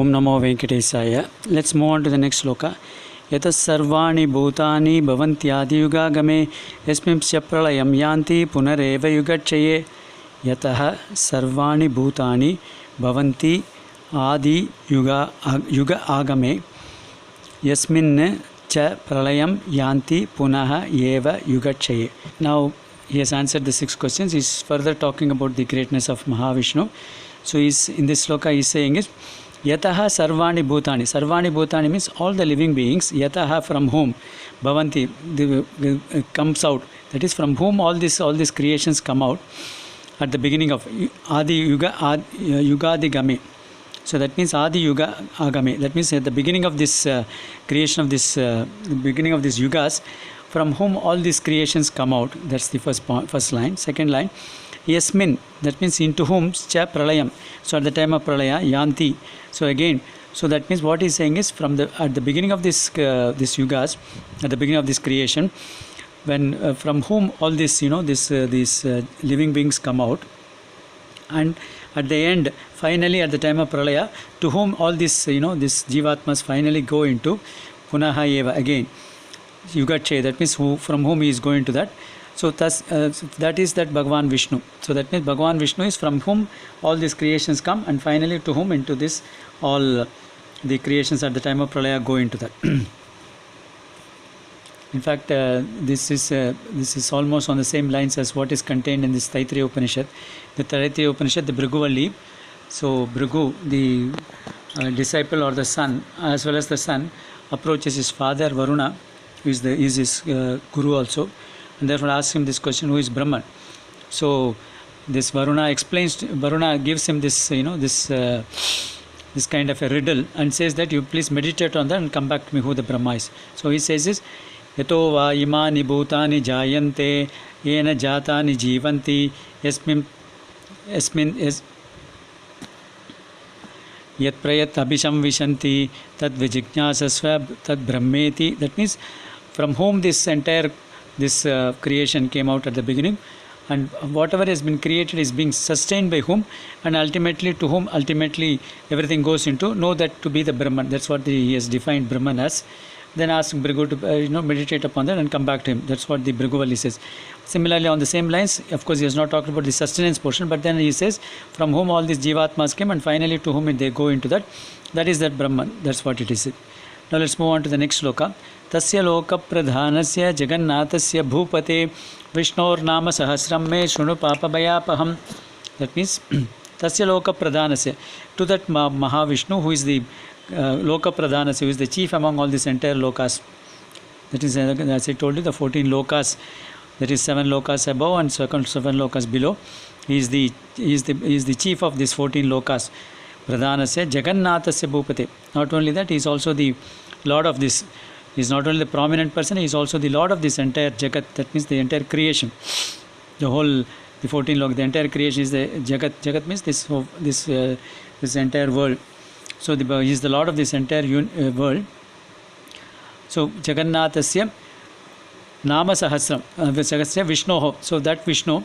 Om Namo Venkatesaya. Let's move on to the next sloka. Yatas sarvani bhutani bhavantyadi yugagame yasmimsya pralayam yanti punareva yugachaye. Yataha sarvani bhutani bhavanti adi yuga agame yasmin cha pralayam yanti punaha eva yugachaye. Now he has answered the 6 questions. He is further talking about the greatness of Mahavishnu. So he's, in this sloka he is saying is Yataha sarvani bhutani. Sarvani bhutani means all the living beings. Yataha, from whom bhavanti comes out. That is, from whom all these creations come out at the beginning of Adi Yuga Yugadi Game. So that means Adi Yuga Agame. That means at the beginning of this creation of this the beginning of these yugas, from whom all these creations come out. That's the first line. Second line, Yasmin, that means into whom cha pralayam. So at the time of pralaya, yanti. So again, so that means what he's saying is from at the beginning of this yugas, at the beginning of this creation, when from whom all this these living beings come out, and at the end, finally at the time of pralaya, to whom all this this jivatmas finally go into punaha eva again. Yugache, that means from whom he is going to that. So thus, that is that Bhagavan Vishnu. So that means Bhagavan Vishnu is from whom all these creations come, and finally to whom into this all the creations at the time of Pralaya go into that. In fact, this is almost on the same lines as what is contained in this Taittiriya Upanishad. The Taittiriya Upanishad, the Bhrigu. So Bhrigu, the disciple or the son, as well as the son, approaches his father Varuna, who is his guru also, and therefore asks him this question: who is Brahman? So this Varuna gives him this this kind of a riddle and says that you please meditate on that and come back to me who the Brahma is. So he says this: Yato va imani bhutani jayante yena jatani jivanti yasmin yat prayat abhisham vishanti tad vijijnasasva tad brahmeti. That means from whom this entire creation came out at the beginning, and whatever has been created is being sustained by whom, and ultimately to whom ultimately everything goes into, know that to be the Brahman. That's what he has defined Brahman as. Then ask Bhrigu to meditate upon that and come back to him. That's what the Bhrigu says. Similarly, on the same lines, of course he has not talked about the sustenance portion, but then he says from whom all these jivatmas came, and finally to whom they go into that. That is that Brahman. That's what it is. Now let's move on to the next sloka. Tasya loka pradhanasya jagannathasya bhupate vishnor nama sahasram me shunu papa bhayapaham. That means tasya loka pradhanasya, to that Mahavishnu who is the loka pradhanasya, who is the chief among all these entire lokas. That is, as I told you, the 14 lokas. That is 7 lokas above and 7 lokas below. He is the chief of these 14 lokas. Pradhanasya jagannathasya bhupate. Not only that, he is also the lord of this. He is not only the prominent person, he is also the lord of this entire jagat. That means the entire creation. The 14 lokas, the entire creation is the jagat. Jagat means this entire world. So he is the lord of this entire world. So Jagannathasya Nama Sahasram Vishnoho. So that Vishnu.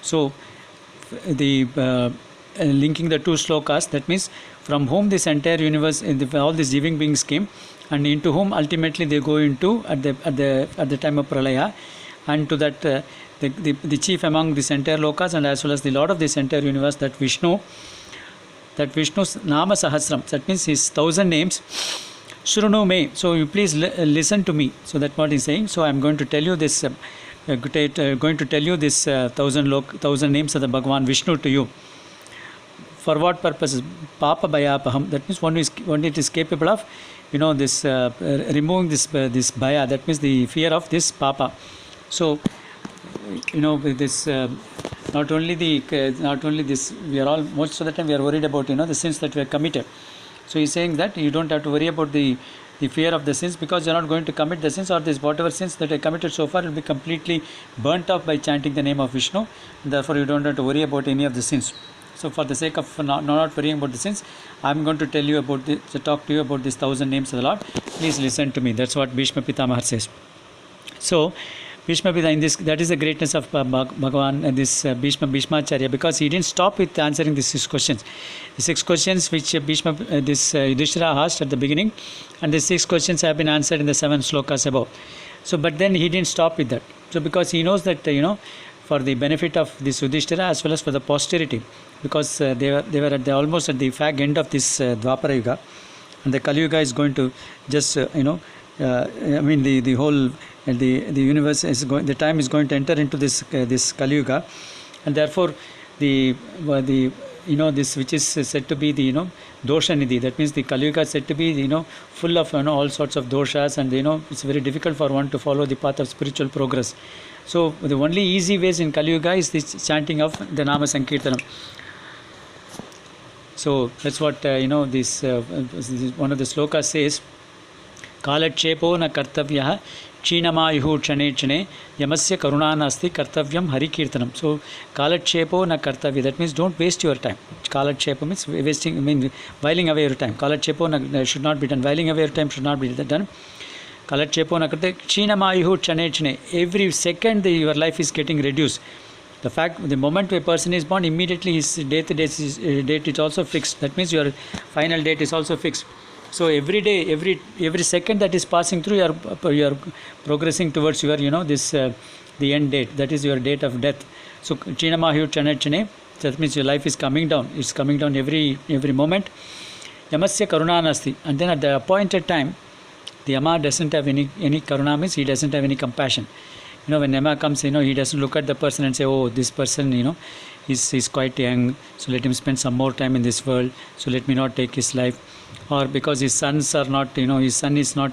So the linking the two slokas, that means from whom this entire universe, all these living beings came, and into whom ultimately they go into at the time of Pralaya, and to that the chief among this entire lokas, and as well as the lord of this entire universe, that Vishnu. That Vishnu's Nama Sahasram, that means his 1,000 names. Shrunu me, so you please listen to me. So that's what he's saying. So I'm going to tell you this. Going to tell you this 1,000 names of the Bhagavan Vishnu to you. For what purposes? Papa Bhayapaham. That means one it is capable of, this removing this bhaya. That means the fear of this Papa. So this. Not only this, we are all, most of the time we are worried about the sins that we have committed. So he's saying that you don't have to worry about the fear of the sins, because you are not going to commit the sins, or this whatever sins that I committed so far will be completely burnt off by chanting the name of Vishnu. Therefore you don't have to worry about any of the sins. So for the sake of not worrying about the sins, I am going to tell you about talk to you about these 1,000 names of the Lord. Please listen to me. That's what Bhishma Pitamaha says. So Bhishma Pita, in this, that is the greatness of Bhagavan, this Bhishmacharya, because he didn't stop with answering these 6 questions. The 6 questions which Yudhishthira asked at the beginning, and the 6 questions have been answered in the 7 slokas above. So, but then he didn't stop with that. So, because he knows that, for the benefit of this Yudhishthira as well as for the posterity, because they were at almost at the fag end of this Dwapara Yuga, and the Kali Yuga is going to just, the whole the universe is going, the time is going to enter into this Kali Yuga, and therefore this which is said to be the dosha nidhi, that means the Kali Yuga is said to be full of all sorts of doshas, and it's very difficult for one to follow the path of spiritual progress. So the only easy ways in Kali Yuga is this chanting of the Nama Sankirtanam. So that's what this one of the slokas says. Kalachepo na kartavyah Chinamayuhu chane chane yamasya karunanasti kartavyam harikirtanam. So Kalachepo na kartavya, that means don't waste your time. Kalachepo means wasting, whiling away your time. Kalachepo should not be done. Whiling away your time should not be done. Kalachepo na kartavya Chinamayuhu chane chane. Every second your life is getting reduced. The moment a person is born, immediately his date is also fixed. That means your final date is also fixed. So every day, every second that is passing through, you are progressing towards your the end date. That is your date of death. So Chinamahu Chanachane, that means your life is coming down. It's coming down every moment. Yamasya Karunanasti, and then at the appointed time, the Yama doesn't have any karuna, means he doesn't have any compassion. When Yama comes, he doesn't look at the person and say, oh, this person, he's quite young, so let him spend some more time in this world, so let me not take his life. Or because his sons are not, his son is not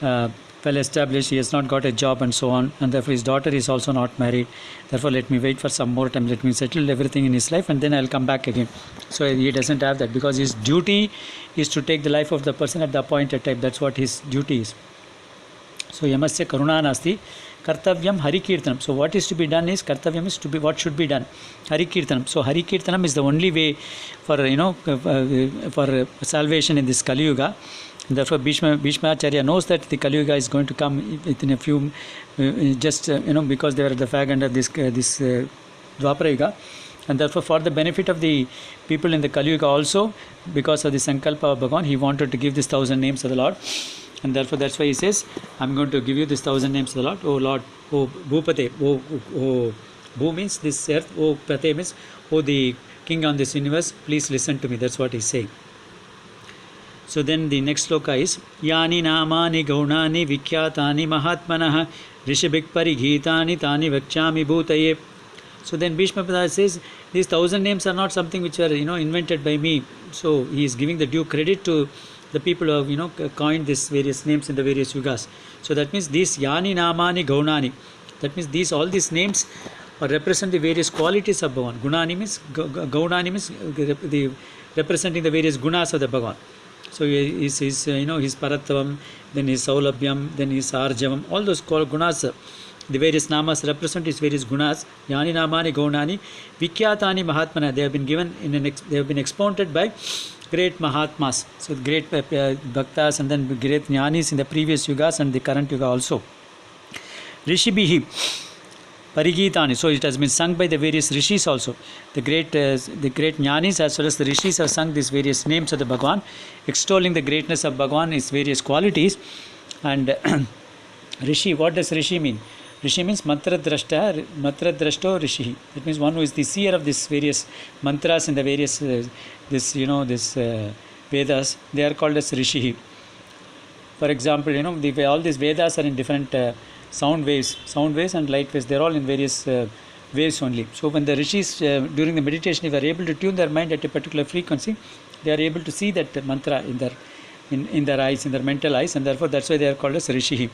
well established, he has not got a job and so on, and therefore his daughter is also not married. Therefore, let me wait for some more time, let me settle everything in his life, and then I'll come back again. So he doesn't have that, because his duty is to take the life of the person at the appointed time. That's what his duty is. So Yamasya Karuna Nasti. Kartavyam Harikirtanam. So what is to be done is, Kartavyam is to be what should be done. Harikirtanam. So Harikirtanam is the only way for for salvation in this Kali Yuga. And therefore Bhishmacharya knows that the Kali Yuga is going to come within a few because they are at the fag end of this Dwapara Yuga. And therefore, for the benefit of the people in the Kali Yuga also, because of the Sankalpa of Bhagavan, he wanted to give this 1,000 names of the Lord. And therefore, that's why he says, I'm going to give you this 1,000 names of the Lord. Oh Lord, oh Bhupate, oh Bhu means this earth, oh Pate means, oh the king on this universe, please listen to me. That's what he's saying. So then the next sloka is, Yani namani gaunani vikhyatani mahatmanaha rishibhik parigitani tani vakchami bhutaye. So then Bhishma Pita says, these 1,000 names are not something which were invented by me. So he is giving the due credit to the people who have coined these various names in the various yugas. So that means these Yani Namani Gaunani, that means all these names represent the various qualities of Bhagavan. Gunani means, Gaunani means representing the various gunas of the Bhagavan. So his Paratvam, then his Saulabhyam, then his Arjavam, all those gunas, the various namas represent his various gunas. Yani Namani Gaunani Vikyatani Mahatmana, they have been given they have been expounded by great Mahatmas, so great Bhaktas, and then great Jnanis in the previous yugas and the current yuga also. Rishibhihi Parigitani, so it has been sung by the various rishis also. The great Jnanis as well as the rishis have sung these various names of the Bhagavan, extolling the greatness of Bhagavan, his various qualities. And Rishi, what does Rishi mean? Rishi means mantra drashto rishi. That means one who is the seer of these various mantras in the various Vedas. They are called as rishi. For example, all these Vedas are in different sound waves and light waves. They are all in various waves only. So when the rishis during the meditation, if they are able to tune their mind at a particular frequency, they are able to see that mantra in their eyes, in their mental eyes, and therefore that's why they are called as rishi.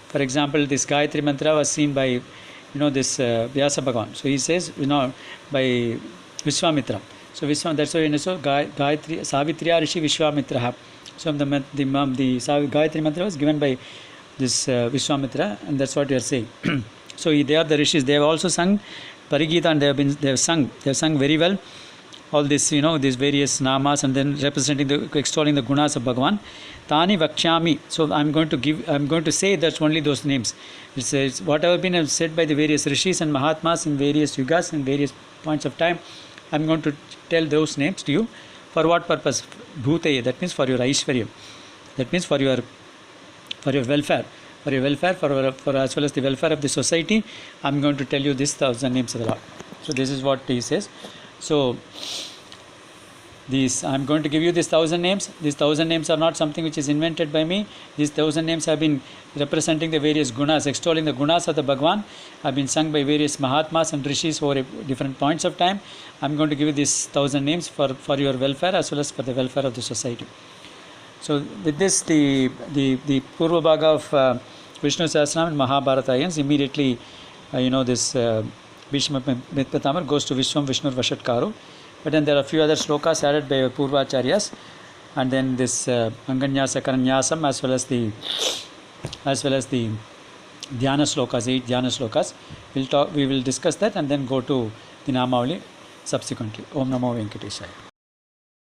For example, this Gayatri mantra was seen by, this Vyasa Bhagavan. So he says, by Vishwamitra. So that's why Gayatri, Savitriya Rishi Vishwamitra. So the Gayatri mantra was given by this Vishwamitra, and that's what you are saying. So they are the rishis. They have also sung Parigita, and they have sung very well. all this, these various namas, and then extolling the gunas of Bhagavan. Tani Vakshami. So I'm going to say that's only those names. It says whatever been said by the various rishis and mahatmas in various yugas and various points of time, I'm going to tell those names to you. For what purpose? Bhutaya, that means for your Aishwarya. That means for your welfare. For your welfare, for as well as the welfare of the society, I'm going to tell you this 1,000 names of the Lord. So this is what he says. So I'm going to give you these 1,000 names. These 1,000 names are not something which is invented by me. These 1,000 names have been representing the various gunas, extolling the gunas of the Bhagwan, have been sung by various Mahatmas and Rishis over different points of time. I'm going to give you these 1,000 names for your welfare as well as for the welfare of the society. So with this, the Purva Bhaga of Vishnu Sahasranam and Mahabharata ends. Immediately, this Bhishma Pitamahamsa goes to Vishwam Vishnu Vashatkaro. But then there are a few other slokas added by Purvacharyas, and then this Anganyasa Karanyasam as well as the Dhyana slokas, 8 Dhyana slokas. We will discuss that and then go to the Namavali subsequently. Om Namo Venkateshaya.